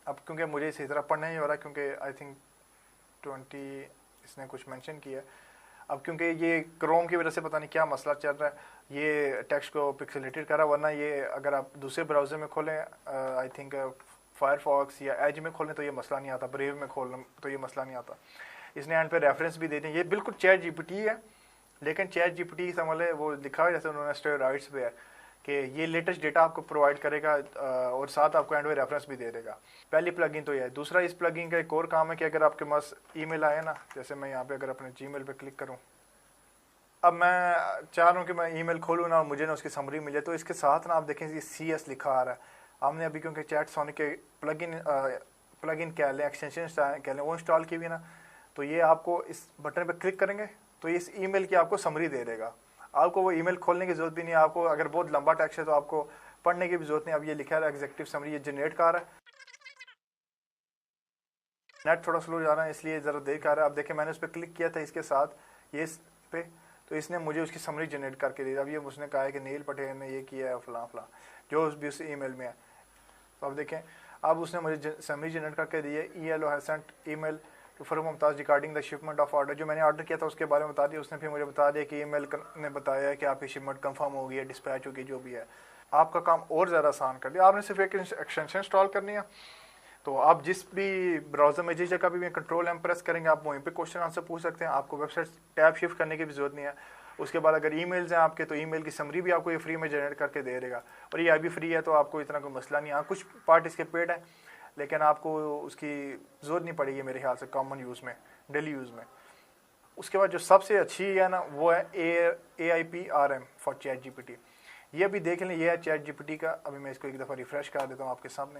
[SPEAKER 1] अब क्योंकि मुझे इसी तरह पढ़ना ही हो रहा है, क्योंकि आई थिंक 20 इसने कुछ मेंशन किया है। अब क्योंकि ये क्रोम की वजह से पता नहीं क्या मसला चल रहा है, ये टेक्स्ट को पिक्सेलेटेड कर रहा है, वरना ये अगर आप दूसरे ब्राउज़र में खोलें, आई थिंक फायरफॉक्स या एज में खोलें तो ये मसला नहीं आता, ब्रेव में खोलें तो ये मसला नहीं आता। इसने एंड पे रेफरेंस भी दे दें। ये बिल्कुल चैट जीपीटी है, लेकिन चैट जीपीटी समझ लें वो लिखा है जैसे उन्होंने स्टेरॉइड्स पे है कि ये लेटेस्ट डेटा आपको प्रोवाइड करेगा, और साथ आपको एंड पे रेफरेंस भी दे देगा। पहली प्लगइन तो ये है। दूसरा, इस प्लगइन का एक और काम है कि अगर आपके पास ईमेल आए ना, जैसे मैं यहाँ पे अगर अपने जीमेल पे क्लिक करूँ, अब मैं चाह रहा हूँ कि मैं ईमेल खोलूँ ना और मुझे ना उसकी समरी मिले, तो इसके साथ ना आप देखें ये CS लिखा आ रहा है। हमने अभी क्योंकि चैट सोनिक के प्लगइन कह लें, एक्सटेंशन कह लें, वो इंस्टॉल की हुई ना, तो ये आपको इस बटन पे क्लिक करेंगे तो इस ईमेल की आपको समरी दे देगा। आपको वो ईमेल खोलने की जरूरत भी नहीं है। आपको अगर बहुत लंबा टेक्स्ट है तो आपको पढ़ने की भी जरूरत नहीं। अब ये लिखा है एग्जीक्यूटिव समरी, ये जनरेट कर रहा है। नेट थोड़ा स्लो जा रहा है इसलिए ज़रा देर कर रहा है। अब देखें, मैंने उस पर क्लिक किया था इसके साथ ये इस पे, तो इसने मुझे उसकी समरी जनरेट करके दी। अब ये उसने कहा है कि नील पटेल ने ये किया है फलां फलां, जो भी उस ईमेल में है। तो अब देखें, अब उसने मुझे समरी जनरेट करके दी है। ELO has sent email to for Mumtaz regarding the shipment of order. जो मैंने ऑर्डर किया था उसके बारे में बता दिया। उसने फिर मुझे बता दिया कि ईमेल ने बताया है कि आपकी शिपमेंट कंफर्म हो गई है, डिस्पैच होगी, जो भी है। आपका काम और ज़्यादा आसान कर दिया। आपने सिर्फ एक एक्सटेंशन इंस्टॉल करनी है, तो आप जिस भी ब्राउज़र में जिस जगह भी कंट्रोल एम प्रेस करेंगे, आप वहीं पे क्वेश्चन आंसर पूछ सकते हैं। आपको वेबसाइट टैब शिफ्ट करने की भी जरूरत नहीं है। उसके बाद अगर ईमेल्स हैं आपके, तो ईमेल की समरी भी आपको ये फ्री में जनरेट करके दे देगा, और ये अभी फ्री है तो आपको इतना कोई मसला नहीं है। कुछ पार्ट इसके पेड है, लेकिन आपको उसकी ज़रूरत नहीं पड़ेगी मेरे ख्याल से कॉमन यूज़ में, डेली यूज़ में। उसके बाद जो सबसे अच्छी है ना, वो है AIPRM फॉर चैट जीपीटी। ये अभी देख लें, ये है चैट जीपीटी का। अभी मैं इसको एक दफ़ा रिफ्रेश कर देता हूँ आपके सामने।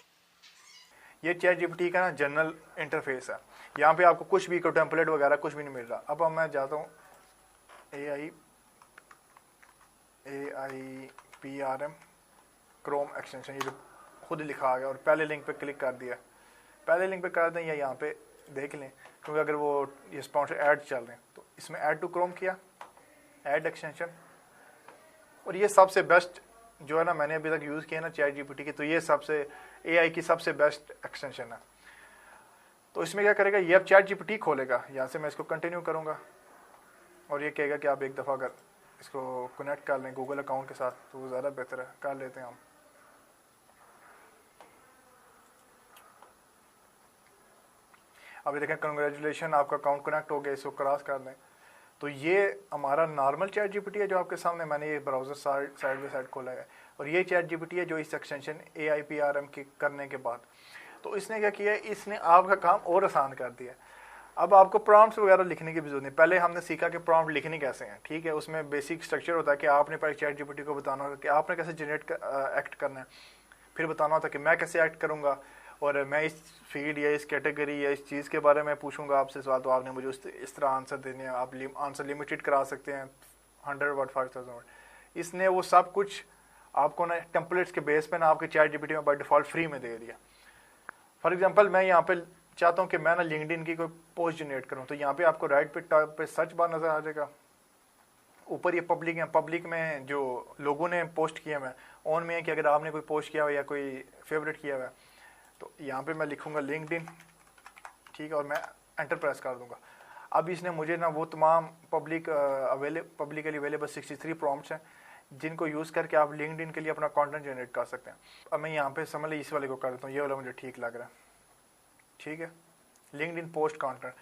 [SPEAKER 1] ये चैट जीपीटी का ना जनरल इंटरफेस है। यहाँ पे आपको कुछ भी टेम्पलेट वगैरह कुछ भी नहीं मिल रहा। अब मैं जाता हूँ AIPRM क्रोम एक्सटेंशन, ये जो खुद लिखा आ गया, और पहले लिंक पे क्लिक कर दिया। पहले लिंक पे कर दें या यहाँ पे देख लें, क्योंकि अगर वो ये स्पॉन्सर ऐड चल रहे हैं तो इसमें ऐड टू क्रोम किया, ऐड एक्सटेंशन। और ये सबसे बेस्ट जो है ना, मैंने अभी तक यूज़ किया ना चैट जीपीटी की, तो ये सबसे AI की सबसे बेस्ट एक्सटेंशन है। तो इसमें क्या करेगा, ये अब चैट जीपीटी खोलेगा। यहाँ से मैं इसको कंटिन्यू करूँगा और ये कहेगा कि आप एक दफ़ा अगर इसको कनेक्ट कर लें गूगल अकाउंट के साथ तो वो ज़्यादा बेहतर है। कर लेते हैं हम। अभी देखें, कंग्रेचुलेशन, आपका अकाउंट कनेक्ट हो गया, इसको क्रॉस कर दें। तो ये हमारा नॉर्मल चैट जीपीटी है जो आपके सामने, मैंने ये ब्राउज़र साइड बाई साइड खोला है, और ये चैट जीपीटी है जो इस एक्सटेंशन AIPRM के करने के बाद। तो इसने क्या किया है, इसने आपका काम और आसान कर दिया। अब आपको प्रॉम्प्ट्स वगैरह लिखने की भी जरूरत नहीं। पहले हमने सीखा कि प्रॉम्प्ट लिखने कैसे हैं, ठीक है। उसमें बेसिक स्ट्रक्चर होता है कि आपने पहले चैट जीपीटी को बताना होगा कि आपने कैसे जनरेट एक्ट करना है, फिर बताना होता है कि मैं कैसे एक्ट करूँगा, और मैं इस फील्ड या इस कैटेगरी या इस चीज़ के बारे में पूछूंगा आपसे सवाल, तो आपने मुझे इस तरह आंसर देने हैं। आप आंसर लिमिटेड करा सकते हैं 100 वर्ड 5000 वर्ड। इसने वो सब कुछ आपको ना टेम्पलेट्स के बेस पे ना आपके चैट जीपीटी में बाय डिफ़ॉल्ट फ्री में दे दिया। फॉर एग्जांपल मैं यहाँ पे चाहता हूँ कि मैं ना लिंक्डइन की कोई पोस्ट जनरेट करूँ, तो यहाँ पे आपको राइट पे टॉप पे सर्च बार नज़र आ जाएगा, ऊपर ये पब्लिक है, पब्लिक में जो लोगों ने पोस्ट किया है ऑन में है कि अगर आपने कोई पोस्ट किया हुआ या कोई फेवरेट किया हुआ है तो यहाँ पे मैं लिखूँगा लिंक्डइन, ठीक है, और मैं एंटर प्रेस कर दूँगा। अब इसने मुझे ना वो तमाम पब्लिकली अवेलेबल 63 प्रॉम्प्ट्स हैं जिनको यूज़ करके आप लिंक्डइन के लिए अपना कंटेंट जनरेट कर सकते हैं। अब मैं यहाँ पे समझ ली इस वाले को कर देता हूँ, ये वाला मुझे ठीक लग रहा है, ठीक है, लिंक्डइन पोस्ट कंटेंट।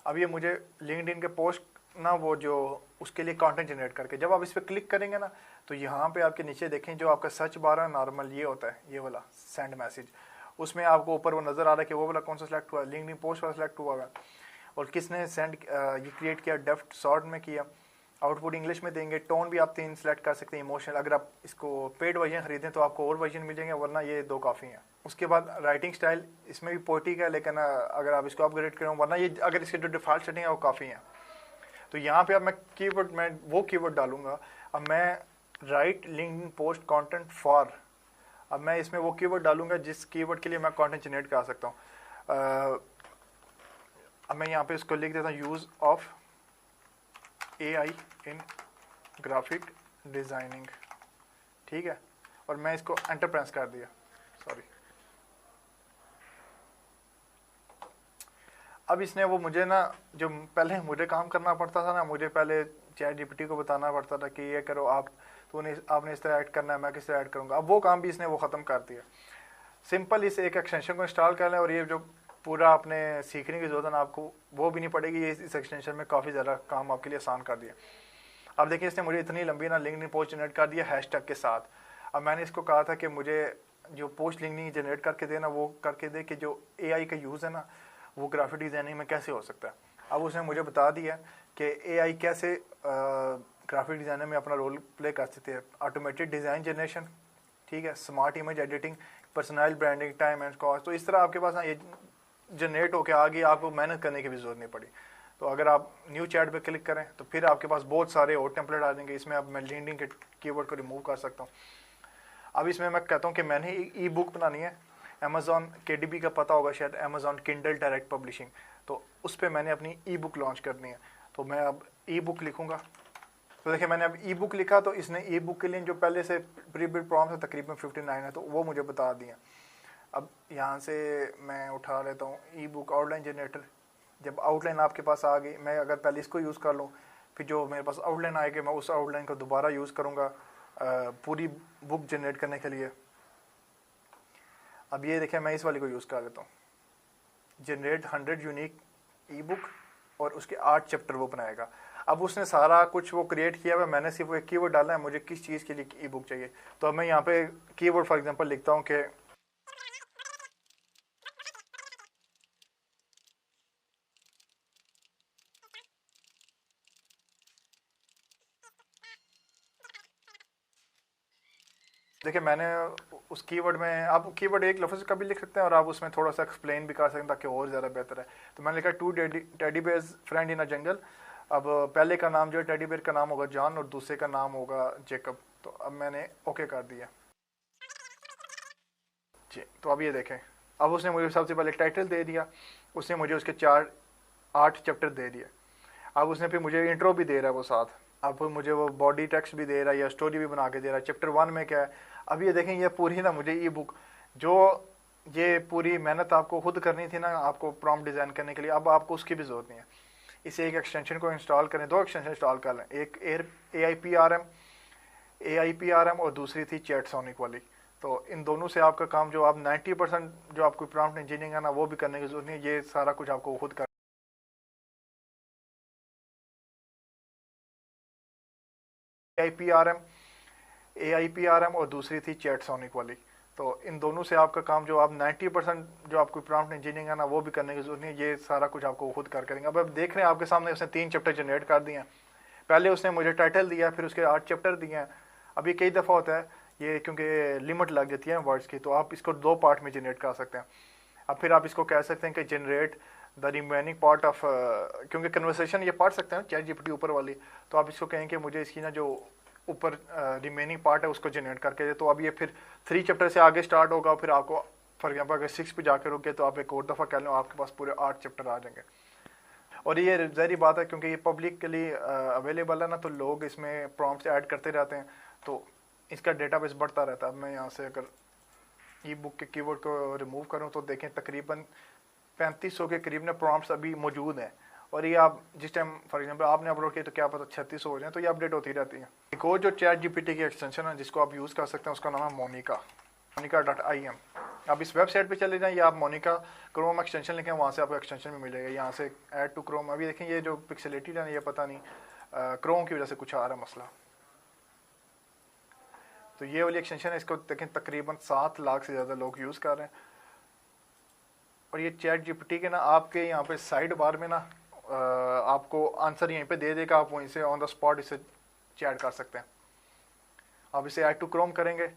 [SPEAKER 1] अब ये मुझे लिंक्डइन के पोस्ट ना वो जो उसके लिए कंटेंट जनरेट करके, जब आप इस पर क्लिक करेंगे ना तो यहाँ पे आपके नीचे देखें जो आपका सर्च बार है नॉर्मल ये होता है, ये वाला सेंड मैसेज, उसमें आपको ऊपर वो नज़र आ रहा है कि वो वाला कौन सा सिलेक्ट हुआ है, लिंक्डइन पोस्ट वाला सिलेक्ट हुआ है और किसने सेंड ये क्रिएट किया, डेफ्ट शॉर्ट में किया, आउटपुट इंग्लिश में देंगे, टोन भी आप 3 सेलेक्ट कर सकते हैं, इमोशनल। अगर आप इसको पेड वर्जन खरीदें तो आपको और वर्जन मिल जाएंगे, वरना ये 2 काफ़ी हैं। उसके बाद राइटिंग स्टाइल, इसमें भी पोएटिक है, लेकिन अगर आप इसको अपग्रेड करें, वरना ये अगर इसके जो डिफ़ॉल्ट सेटिंग है वो काफ़ी हैं। तो यहाँ पे अब मैं वो कीवर्ड डालूंगा। अब मैं right LinkedIn post content for, अब मैं इसमें वो कीवर्ड डालूंगा जिस कीवर्ड के लिए मैं कंटेंट जनरेट कर सकता हूँ। अब मैं यहाँ पे इसको लिख देता हूँ use of AI in graphic designing, ठीक है, और मैं इसको एंटर प्रेस कर दिया, सॉरी। अब इसने वो मुझे ना जो पहले मुझे काम करना पड़ता था ना, मुझे पहले चैट जीपीटी को बताना पड़ता था कि ये करो आप, तो आपने इस तरह ऐड करना है, मैं किस तरह ऐड करूँगा, अब वो काम भी इसने वो ख़त्म कर दिया। सिंपल इस एक एक्सटेंशन को इंस्टॉल कर लें और ये जो पूरा आपने सीखने की जरूरत है ना आपको वो भी नहीं पड़ेगी, ये इस एक्सटेंशन में काफ़ी ज़्यादा काम आपके लिए आसान कर दिया। अब देखिए इसने मुझे इतनी लंबी ना लिंक्डइन पोस्ट जनरेट कर दिया हैशटैग के साथ। अब मैंने इसको कहा था कि मुझे जो पोस्ट लिंक्डइन जनरेट करके देना वो करके दे कि जो AI का यूज़ है ना वो ग्राफिक डिज़ाइनिंग में कैसे हो सकता है। अब उसने मुझे बता दिया कि AI कैसे ग्राफिक डिज़ाइनर में अपना रोल प्ले कर सकते हैं। ऑटोमेटेड डिज़ाइन जनरेशन, ठीक है, smart image editing, personal branding, time and cost. तो इस तरह आपके पास ना ये जनरेट होकर आ गई, आपको मेहनत करने की भी जरूरत नहीं पड़ी। तो अगर आप न्यू चैट पे क्लिक करें तो फिर आपके पास बहुत सारे और टेम्पलेट आ जाएंगे। इसमें अब मैं लिंक्डइन के कीवर्ड को रिमूव कर सकता हूँ। अब इसमें मैं कहता हूँ कि मैंने ई बुक बनानी है, अमेजॉन KDP का पता होगा शायद, अमेजॉन किंडल डायरेक्ट पब्लिशिंग, तो उस पर मैंने अपनी ई बुक लॉन्च करनी है। तो मैं अब ई बुक लिखूँगा। तो देखिए मैंने अब ई बुक लिखा तो इसने ई बुक के लिए जो पहले से प्री बिल्ट प्रॉम्प्ट है तकरीबन 59 है, तो वो मुझे बता दिया। अब यहाँ से मैं उठा लेता हूँ ई बुक आउटलाइन जनरेटर। जब आउटलाइन आपके पास आ गई, मैं अगर पहले इसको यूज़ कर लूँ, फिर जो मेरे पास आउटलाइन आएगी मैं उस आउटलाइन को दोबारा यूज़ करूँगा पूरी बुक जनरेट करने के लिए। अब ये देखें मैं इस वाली को यूज़ कर लेता हूँ, जनरेट 100 यूनिक ई बुक, और उसके 8 चैप्टर वो बनाएगा। अब उसने सारा कुछ वो क्रिएट किया हुआ, मैंने सिर्फ एक कीवर्ड डाला है मुझे किस चीज़ के लिए ई बुक चाहिए। तो अब मैं यहाँ पे कीवर्ड फॉर एग्जांपल लिखता हूँ कि देखिए मैंने उस कीवर्ड में, आप कीवर्ड एक लफ्ज़ का भी लिख सकते हैं और आप उसमें थोड़ा सा एक्सप्लेन भी कर सकते हैं ताकि और ज़्यादा बेहतर है। तो मैंने लिखा 2 टेडी बेयर्स फ्रेंड इन अ जंगल। अब पहले का नाम जो है टेडी बेयर का नाम होगा जॉन और दूसरे का नाम होगा जेकब। तो अब मैंने ओके कर दिया जी। तो अब ये देखें, अब उसने मुझे सबसे पहले टाइटल दे दिया, उसने मुझे उसके 8 चैप्टर दे दिए। अब उसने फिर मुझे इंट्रो भी दे रहा है वो साथ, अब मुझे वो बॉडी टेक्स्ट भी दे रहा है या स्टोरी भी बना के दे रहा है। चैप्टर 1 में क्या है, अब ये देखें ये पूरी ना मुझे ई बुक, जो ये पूरी मेहनत आपको खुद करनी थी ना आपको प्रॉम्प्ट डिज़ाइन करने के लिए, अब आपको उसकी भी ज़रूरत नहीं है। इसे एक एक्सटेंशन को इंस्टॉल करें, 2 एक्सटेंशन इंस्टॉल कर लें, एक AIPRM और दूसरी थी चैटसोनिक वाली। तो इन दोनों से आपका काम जो आप 90% जो आपको प्रॉम्प्ट इंजीनियरिंग है ना वो भी करने की जरूरत नहीं है, ये सारा कुछ आपको खुद कर AIPRM और दूसरी थी चैटसोनिक वाली। तो इन दोनों से आपका काम जो आप 90% जो आपको प्रॉम्प्ट इंजीनियरिंग है ना वो भी करने की जरूरत नहीं है, ये सारा कुछ आपको खुद कर करेंगे। अब आप देख रहे हैं आपके सामने उसने 3 चैप्टर जनरेट कर दिए हैं। पहले उसने मुझे टाइटल दिया, फिर उसके 8 चैप्टर दिए हैं। अभी कई दफ़ा होता है ये, क्योंकि लिमिट लग जाती है वर्ड्स की, तो आप इसको 2 पार्ट में जनरेट कर सकते हैं। अब फिर आप इसको कह सकते हैं कि generate the remaining part of, क्योंकि कन्वर्सेशन ये पढ़ सकते हैं चैट जीपीटी ऊपर वाली, तो आप इसको कहें कि मुझे इसकी ना जो ऊपर रिमेनिंग पार्ट है उसको जनरेट करके दे। तो अब ये फिर 3 चैप्टर से आगे स्टार्ट होगा, फिर आपको फॉर एग्जाम्पल अगर 6 पे जाकर रुके तो आप एक और दफ़ा कह लो, आपके पास पूरे 8 चैप्टर आ जाएंगे। और ये ज़ाहिर बात है क्योंकि ये पब्लिकली अवेलेबल है ना, तो लोग इसमें प्रॉम्प्ट्स ऐड करते रहते हैं, तो इसका डेटाबेस बढ़ता रहता है। अब मैं यहाँ से अगर ई बुक के कीवर्ड को रिमूव करूँ तो देखें तकरीबन 3500 के करीब में प्रॉम्प्ट्स अभी मौजूद हैं। और ये आप जिस टाइम फॉर एग्जांपल आपने अपलोड किया तो क्या पता 3600 हो जाए, तो ये अपडेट होती रहती है। एक और जो चैट जीपीटी की एक्सटेंशन है जिसको आप यूज़ कर सकते हैं उसका नाम है मोनिका, monica.im। आप इस वेबसाइट पे चले जाएं या आप मोनिका क्रोम एक्सटेंशन लिखें, वहाँ से आपको एक्सटेंशन भी मिलेगा। यहाँ से ऐड टू क्रोम, अभी देखें ये जो पिक्सेलिटी है ये पता नहीं क्रोम की वजह से कुछ आ रहा है मसला। तो ये वाली एक्सटेंशन है, इसको देखें तकरीबन 7 लाख से ज़्यादा लोग यूज़ कर रहे हैं। और ये चैट जीपीटी के ना आपके यहाँ पे साइड बार में ना आपको आंसर यहीं पे दे देगा, आप वहीं से ऑन द स्पॉट इसे चैट कर सकते हैं। आप इसे ऐड टू क्रोम करेंगे,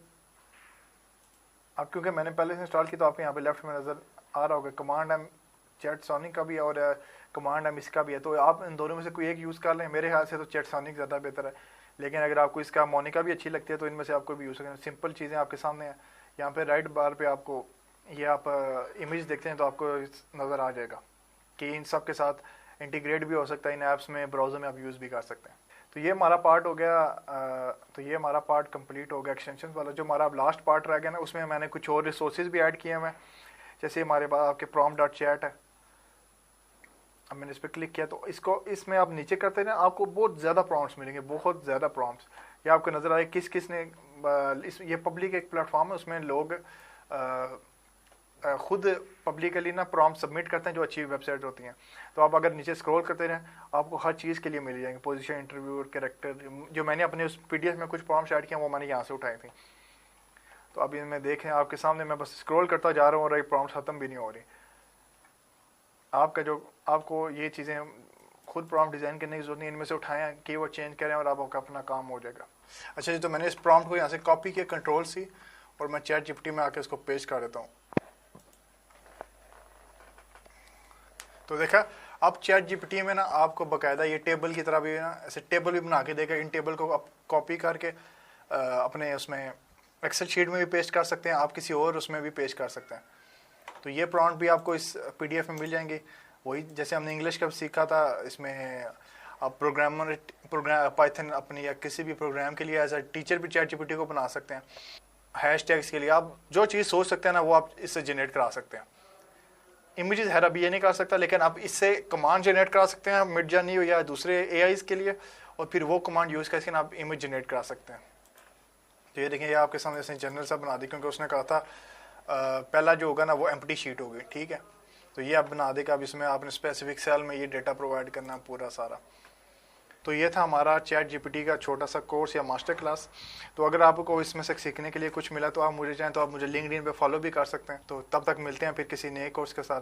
[SPEAKER 1] अब क्योंकि मैंने पहले से इंस्टॉल की तो आपको यहाँ पे लेफ्ट में नज़र आ रहा होगा कमांड एम चैट सोनिक का भी है और कमांड एम इसका भी है, तो आप इन दोनों में से कोई एक यूज़ कर लें। मेरे ख्याल से तो चैट सोनिक ज़्यादा बेहतर है, लेकिन अगर आपको इसका मोनिका भी अच्छी लगती है तो इनमें से आपको भी यूज़ करें। सिंपल चीज़ें आपके सामने हैं, यहाँ पे राइट बार पे आपको ये आप इमेज देखते हैं तो आपको नज़र आ जाएगा कि इन सब के साथ इंटीग्रेट भी हो सकता है, इन ऐप्स में ब्राउज़र में आप यूज़ भी कर सकते हैं। तो ये हमारा पार्ट हो गया, तो ये हमारा पार्ट कंप्लीट हो गया एक्सटेंशन वाला। जो हमारा लास्ट पार्ट रह गया ना उसमें मैंने कुछ और रिसोर्सेज भी ऐड किए हैं, जैसे हमारे पास आपके prompt.chat है। अब मैंने इस पर क्लिक किया तो इसमें आप नीचे करते हैं आपको बहुत ज़्यादा प्रॉम्प्ट्स मिलेंगे, बहुत ज़्यादा प्रॉम्प्ट्स। ये आपको नज़र आए किस किस ने ये पब्लिक एक प्लेटफॉर्म है, उसमें लोग खुद पब्लिकली ना प्रॉम्प्ट सबमिट करते हैं जो अच्छी वेबसाइट होती हैं। तो आप अगर नीचे स्क्रॉल करते रहें आपको हर चीज़ के लिए मिल जाएंगे, पोजीशन, इंटरव्यू, कैरेक्टर। जो मैंने अपने उस पीडीएफ में कुछ प्रॉम्प्ट्स ऐड किया वो मैंने यहाँ से उठाई थी। तो अभी इनमें देखें आपके सामने मैं बस स्क्रॉल करता जा रहा हूँ और ये प्रॉम्प्ट्स ख़त्म भी नहीं हो रही। आपको ये चीज़ें खुद प्रॉम्प्ट डिज़ाइन करने की जरूरत नहीं, इनमें से उठाएं, कीवर्ड चेंज करें और आपका अपना काम हो जाएगा। अच्छा जी, तो मैंने इस प्रॉम्प्ट को यहाँ से कॉपी किया कंट्रोल सी और मैं चैट जीपीटी में आके इसको पेस्ट कर देता हूँ। तो देखा अब चैट जीपीटी में ना आपको बाकायदा ये टेबल की तरह भी ना ऐसे टेबल भी बना के देगा। इन टेबल को आप कॉपी करके अपने उसमें एक्सेल शीट में भी पेस्ट कर सकते हैं, आप किसी और उसमें भी पेस्ट कर सकते हैं। तो ये प्रॉम्प्ट भी आपको इस पीडीएफ में मिल जाएंगे, वही जैसे हमने इंग्लिश का सीखा था। इसमें आप प्रोग्राम पाइथन अपनी या किसी भी प्रोग्राम के लिए एज अ टीचर भी चैट जीपीटी को बना सकते हैं। हैशटैग्स के लिए आप जो चीज़ सोच सकते हैं ना वो आप इससे जनरेट करा सकते हैं। इमेजेस है अभी ये नहीं कर सकता, लेकिन आप इससे कमांड जनरेट करा सकते हैं मिड जर्नी हो या दूसरे एआईज के लिए, और फिर वो कमांड यूज़ करके आप इमेज जनरेट करा सकते हैं। तो ये देखें ये आपके सामने इसने जनरल सा बना दी, क्योंकि उसने कहा था पहला जो होगा ना वो एम्प्टी शीट होगी, ठीक है। तो ये आप बना देगा, अब इसमें आपने स्पेसिफिक सेल में ये डेटा प्रोवाइड करना पूरा सारा। तो ये था हमारा चैट जीपीटी का छोटा सा कोर्स या मास्टर क्लास। तो अगर आपको इसमें से सीखने के लिए कुछ मिला तो आप मुझे चाहें तो आप मुझे लिंक्डइन पे फॉलो भी कर सकते हैं। तो तब तक मिलते हैं फिर किसी नए कोर्स के साथ।